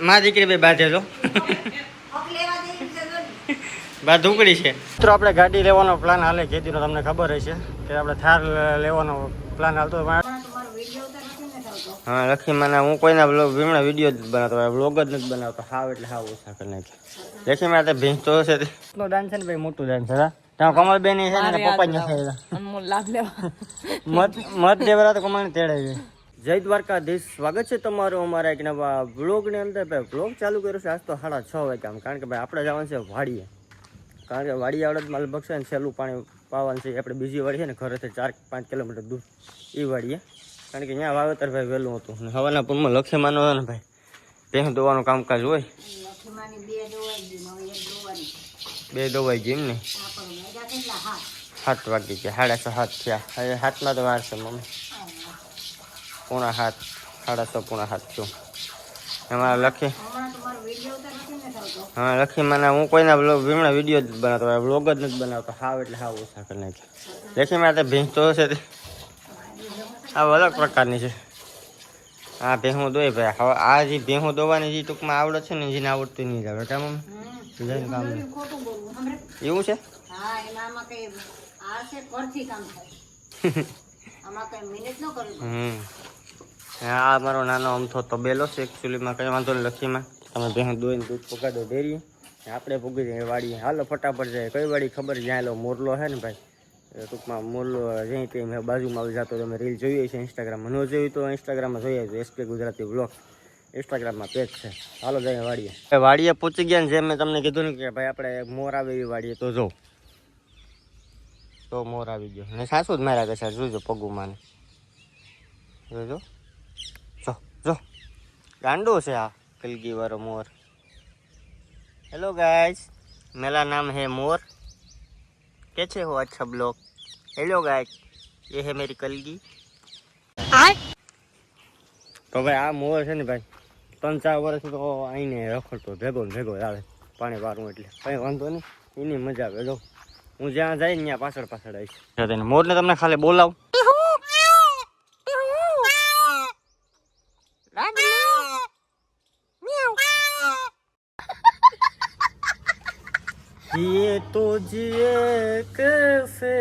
માં દીકરી બે બાંધે તો બા ઢુકડી છે. મિત્રો આપણે ગાડી લેવાનો પ્લાન હાલે ખેતીનો તમને ખબર હશે કે આપણે થાર લેવાનો પ્લાન હાલતો. હા લખી મને હું કોઈના વીમણા વિડીયો જ બનાવતો વ્લોગ જ નથી બનાવતો. હાવ એટલે હાવ ઓછા કરી નાખે. લખી મેં ભેંસ તો છે દાન છે ને ભાઈ મોટું દાન છે. ત્યાં કમલબેન છે ને પપ્પા મત દેવરા તો કમલ ને તેડાવી. જય દ્વારકાધીશ, સ્વાગત છે તમારું અમારા એક નવા વ્લોગની અંદર. ભાઈ વ્લોગ ચાલુ કર્યો છે આજ તો 6:30 વાગ્યા, કારણ કે ભાઈ આપણે જવાનું છે વાડીએ. કારણ કે વાડી આવડે માલ બગશે ને છેલ્લું પાણી પાવાનું છે. આપણે બીજી વાડી છે ને ઘરેથી 4-5 કિલોમીટર દૂર એ વાડીએ, કારણ કે ત્યાં વાવેતર ભાઈ વહેલું હતું. હવાના પૂરમાં લખી માનો ને ભાઈ ભેંસ દોવાનું કામકાજ હોય. બે દોવાઈ ગઈ ને 7 વાગી ગયા, 7:30 થયા. હવે 7માં તો વાર છે મમ્મી. 6:45, 7:30 છું. એમાં લખી હા લખી મને હું કોઈના વીમણા વિડીયો જ બનાવતો વ્લોગ જ નથી બનાવતો. હાવ એટલે હાવ ઓછા કરી નાખે. લખી મેં ભેંસ તો છે આ અલગ પ્રકારની છે. આ ભેહું દોય ભાઈ. હવે આ જે ભેહું દોવાની જે ટૂંકમાં આવડે છે ને જેને આવડતું નહીં જ આવડે. કામ કામ એવું છે. આ મારો નાનો અમથો તબેલો છે એકચ્યુઅલીમાં. કંઈ વાંધો નહીં. લખીમાં તમે ભેહું દોઈને દૂધ પકાડો ડેરીએ, આપણે પૂગી જઈએ વાડીએ. હાલો ફટાફટ જાય. કઈ વાડી ખબર? જ્યાં એલો મોરલો છે ને ભાઈ, ટૂંકમાં મોરલો જ્યાં તે મેં બાજુમાં આવી જતો. તમે રીલ જોઈએ છે ઇન્સ્ટાગ્રામમાં. ન જોયું તો ઇન્સ્ટાગ્રામમાં જોઈએ છે એસકે ગુજરાતી વ્લોગ ઇન્સ્ટાગ્રામમાં પેજ છે. હાલો જાય વાડીએ. વાડીએ પહોંચી ગયા ને જેમ મેં તમને કીધું ને કે ભાઈ આપણે મોર આવે એવી વાડીએ તો જો મોર આવી ગયો ને સાસુ જ માર્યા કે જોજો પગુમાં જોજો. જો ગાંડો છે આ કલગી वाला मोर. हेलो गाइस, मेरा नाम है मोर. कैसे हो आज सब लोग? हेलो गाइस, ये है मेरी कलगी. તો ભાઈ આ મોર છે ને ભાઈ 3-4 વર્ષ તો આઈને રખડતો ભેગો ને ભેગો આવે પાણી વારું એટલે કઈ વાંધો નહીં. એની મજા આવે. જો હું જ્યાં જાય ને ત્યાં પાછળ આવીશ. મોર ને તમને ખાલી બોલાવ. ये तो जिए कैसे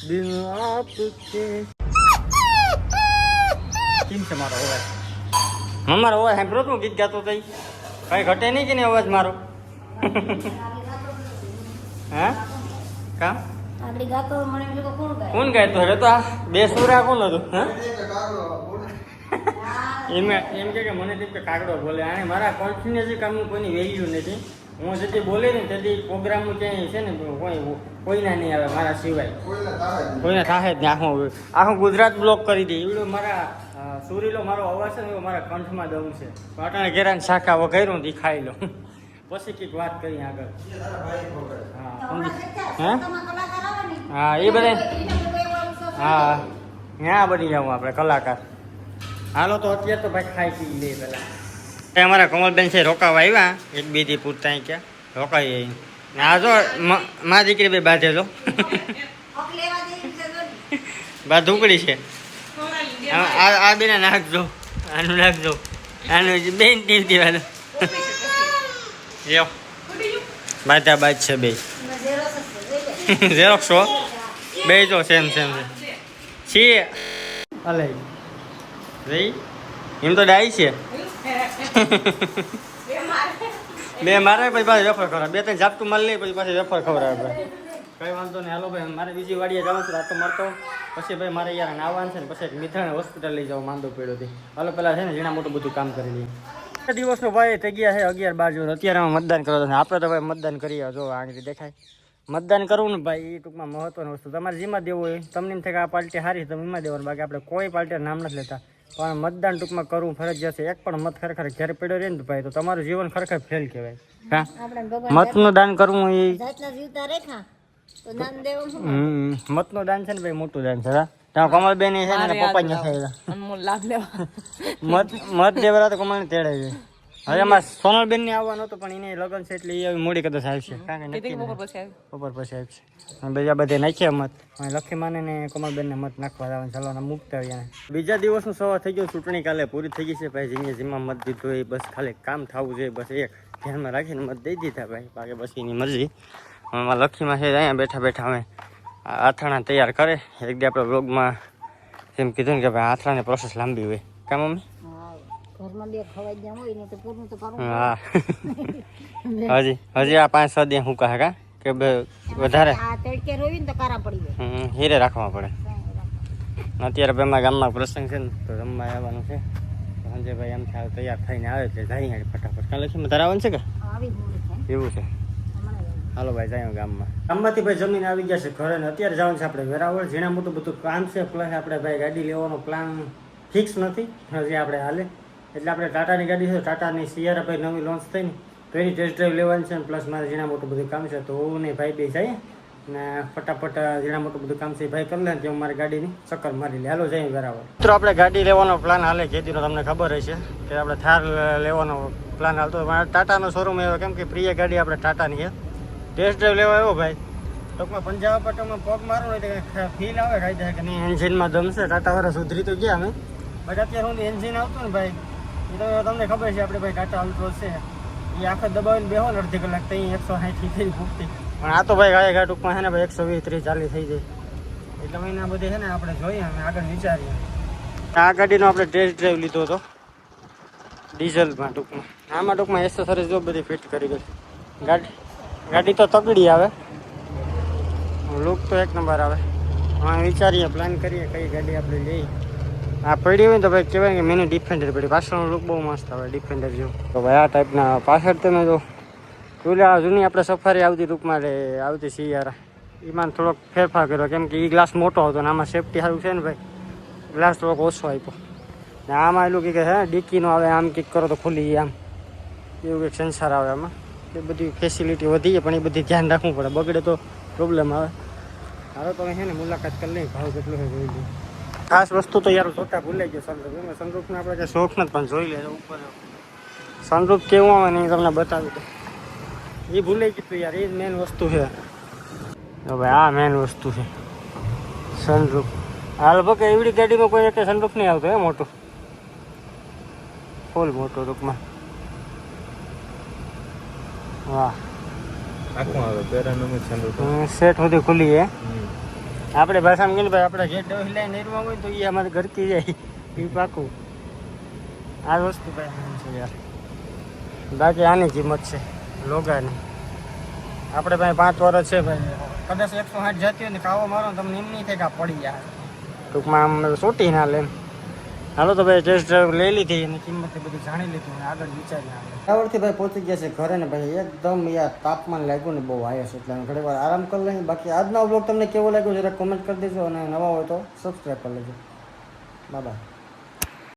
बिन आपके. કેમ છે મારો અવાજ? મારો અવાજ સાંભળો તું ગીત ગાતો થઈ કઈ ઘટે નહીં કે નહીં અવાજ મારો? હા કામ આપડી ગાતો મને લોકો કોણ ગાયતો? હવે તો આ બે સુરા કોણ હતું? હા એમ કે મને તેમ કે કાગડો બોલે. આને મારા કોન્ફિડન્સ કામનું કોઈની વેલ્યુ નથી. હું જેથી બોલે ને તેથી પ્રોગ્રામ ક્યાંય છે ને કોઈના નહીં આવે મારા સિવાય. કોઈને થાય જ ને આખું ગુજરાત બ્લોક કરી દે એવડો મારા સુરીલો મારો અવાજ છે ને એવો મારા કંઠમાં દમ છે. પાટાને ઘેરાને શાખા વઘાર્યું ને ખાઈ લો પછી કંઈક વાત કરી આગળ. હા એ બધા હા ત્યાં બની જાઉં આપણે કલાકાર. હાલો તો અત્યારે તો ભાઈ ખાઈ પી લે પેલા. અમારા કમલબેન છે રોકાવા આવ્યા 1-2 દી પૂરતા ક્યાં રોકાઈ. આ જો માં દીકરી બે બાંધે તો બા ઢુકડી છે. આ બેને નાખજો, આનું નાખજો, આનું બેન ટીમ દેવાનું. બાધા બાદ છે બે ઝેરોક્ષ બે જો સેમ છે અલે ભાઈ એમ તો ડાય છે. બે મારે પછી પાછું વેફર ખવડાવે. 2-3 ઝાપટું માલ લે પછી પાછી વેફર ખવડાવે. કઈ વાંધો નહીં. હાલો ભાઈ મારે બીજી વાડીએ જવાનું છે રાતો મારતો. પછી ભાઈ મારે યાર નાવાનું છે ને પછી મિથાણ હોસ્પિટલ લઈ જાવ માંદો પડ્યો હતી. હાલો પેલા છે ને ઝીણા મોટું બધું કામ કરી લઈએ. દિવસનો ભાઈ થઈ ગયા છે 11-12 અત્યારે અમે મતદાન કરવા. આપણે તો ભાઈ મતદાન કરીએ. જો આ રીતે દેખાય મતદાન કરવું ને ભાઈ એ ટૂંકમાં મહત્વની વસ્તુ. તમારે જેમાં દેવું હોય તમને એમ થાય કે આ પાર્ટી સારી તમે એમાં દેવાનું. બાકી આપણે કોઈ પાર્ટીના નામ નથી લેતા, પણ મતદાન ટૂંકમાં કરવું ફરજિયાત છે. એક પણ મત ખરેખર ઘેર પડ્યો રહે ને ભાઈ તો તમારું જીવન ખરેખર ફેલ કહેવાય. હા મતનું દાન કરવું એ મતનું દાન છે ને ભાઈ મોટું દાન છે. ત્યાં કમલબેન છે ને પપ્પા મત દેવરા તો કમલ ને તેડાવી. હવે એમાં સોનલબેન ને આવવાનો હતો પણ એને લગ્ન છે એટલે એ મોડી કદાચ આવશે કારણ કે બપોર પછી આવશે બીજા બધે નાખ્યા મત લક્ષ્મીમાને ને કોમલબેન ને મત નાખવા જવાનું ચાલો મૂકતા હોય બીજા દિવસનું સવાર થઈ ગયું ચૂંટણી કાલે પૂરી થઈ ગઈ છે ભાઈ જીને જીમાં મત દીધું એ બસ ખાલી કામ થવું જોઈએ બસ એક ધ્યાનમાં રાખીને મત દઈ દીધા ભાઈ બાકી બસ એની મરજી આમાં લક્ષ્મીમાં છે અહીંયા બેઠા બેઠા અમે આથાણા તૈયાર કરે એક દી આપણે વ્લોગમાં એમ કીધું ને કે ભાઈ આથાણાની પ્રોસેસ લાંબી હોય કામ મમ્મી હા હજી આ 5-6 દી શું કહે કા કે વધારે હીરે રાખવા પડે અત્યારે ભાઈ ગામમાં પ્રસંગ છે ને તો રમવા આવવાનું છે સંજયભાઈ એમ થાય તૈયાર થઈને આવે એટલે જાય ફટાફટ કાલે છે તારે આવવાનું છે કે એવું છે હાલો ભાઈ જાય ગામમાંથી ભાઈ જમીન આવી ગયા છે ઘરે ને અત્યારે જવાનું છે આપણે વેરાવળ જેના મોટું બધું કામ છે પ્લસ આપણે ભાઈ ગાડી લેવાનો પ્લાન ફિક્સ નથી હજી આપણે હાલે એટલે આપણે ટાટાની ગાડી છે ટાટાની સિયારા ભાઈ નવી લોન્ચ થઈ ને તો એની ટેસ્ટ ડ્રાઈવ લેવાની છે પ્લસ મારે જેના મોટું બધું કામ છે તો હું ને ભાઈ બે જાય ને ફટાફટ જેના મોટું બધું કામ છે એ ભાઈ કરી લે ત્યાં મારી ગાડીની ચક્કર મારી લે હાલો જાય બરાબર મિત્રો આપણે ગાડી લેવાનો પ્લાન હાલે જેથી તમને ખબર હશે કે આપણે થાર લેવાનો પ્લાન હાલતો ટાટાનો શોરૂમ એવો કેમ કે પ્રિય ગાડી આપણે ટાટાની છે ટેસ્ટ ડ્રાઈવ લેવા આવ્યો ભાઈ ટૂંકમાં પંજાબ પટ્ટામાં પગ મારો હોય તો ફીલ આવે કાંઈ કે નહીં એન્જિનમાં દમશે ટાટા વાળા સુધરી તો ગયા અમે બટ અત્યારે હું એન્જિન આવતું ને ભાઈ એ તો તમને ખબર છે આપણે ભાઈ ટાટા અલ્ટ્રો છે એ આખો દબાવીને બેહો ને અડધી કલાક ત્યાં 160 થઈ ફૂટતી પણ આ તો ભાઈ ગાય ટૂંકમાં છે ને ભાઈ 120-130 40 થઈ જાય એટલે મહિના બધી છે ને આપણે જોઈએ અમે આગળ વિચારીએ આ ગાડીનો આપણે ટેસ્ટ ડ્રાઈવ લીધો હતો ડીઝલમાં ટૂંકમાં આમાં ટૂંકમાં એસેસરીઝ જો બધી ફિટ કરી ગઈ ગાડી તો તગડી આવે લુક તો એક નંબર આવે હા વિચારીએ પ્લાન કરીએ કઈ ગાડી આપણે લઈએ આ પડી હોય ને તો ભાઈ કહેવાય કે મિની ડિફેન્ડર પડી પાછળનો લુક બહુ મસ્ત આવે ડિફેન્ડર જેવું તો ભાઈ આ ટાઈપના પાછળ તમે જો પેલા જૂની આપણે સફારી આવતી ટૂંકમાં આવતી સિયારા એમાં થોડોક ફેરફાર કર્યો કેમ કે એ ગ્લાસ મોટો હતો ને આમાં સેફટી સારું છે ને ભાઈ ગ્લાસ થોડોક ઓછો આપ્યો ને આમાં એટલું કે હે ડિક્કીનો આવે આમ કિક કરો તો ખુલી આમ એવું કંઈક સંસાર આવે આમાં એ બધી ફેસિલિટી વધી છે પણ એ બધી ધ્યાન રાખવું પડે બગડે તો પ્રોબ્લેમ આવે હવે તમે છે ને મુલાકાત કરી લઈ ભાવ કેટલો છે જોઈ લઈએ ખાસ વસ્તુ તો યાર જોતા ભૂલાઈ ગયો સનરૂફ સનરૂફને આપણે કંઈ શોખ નથી પણ જોઈ લેજો ઉપર સનરૂફ કેવું આવે ને એ તમને બતાવી દો એ ભૂલાઈ ગયું યાર એ જ મેન વસ્તુ છે ભાઈ આ મેન વસ્તુ છે સનરૂફ હાલ ભકે એવડી ગાડીમાં કોઈ એક સનરૂફ નહીં આવતો હે મોટું ફૂલ મોટું રૂપમાં વાહ આખું આવે પેરાનોમિક સનરૂફ સેટ સુધી ખુલી હે આપણે ભાષામાં કહીને ભાઈ આપણે જે ડોહ લઈને નેરવા હોય તો એ અમારે ઘરકી જાય એ પાકું આ વસ્તુ ભાઈ છે યાર બાકી આની કિંમત છે લોગાની આપણે ભાઈ 5 વર્ષ છે ભાઈ કદાચ 160 જતી હોય ને કાવો મારો તમને એમ નહીં થાય કે પડી જાય ટૂંકમાં આમ સોટી ના લે હાલો તો ભાઈ ટેસ્ટ ડ્રાઈવ લઈ લીધી અને કિંમત બધું જાણી લીધું આગળ વિચારી આવડથી ભાઈ પહોંચી ગયા છે ઘરે ને ભાઈ એકદમ યાર તાપમાન લાગ્યું ને બહુ હાઈ છે એટલે ઘણી વાર આરામ કરી લઈએ બાકી આજનો બ્લોગ તમને કેવો લાગ્યો જરા કોમેન્ટ કરી દેજો અને નવા હોય તો સબસ્ક્રાઈબ કરી લેજો બાય બાય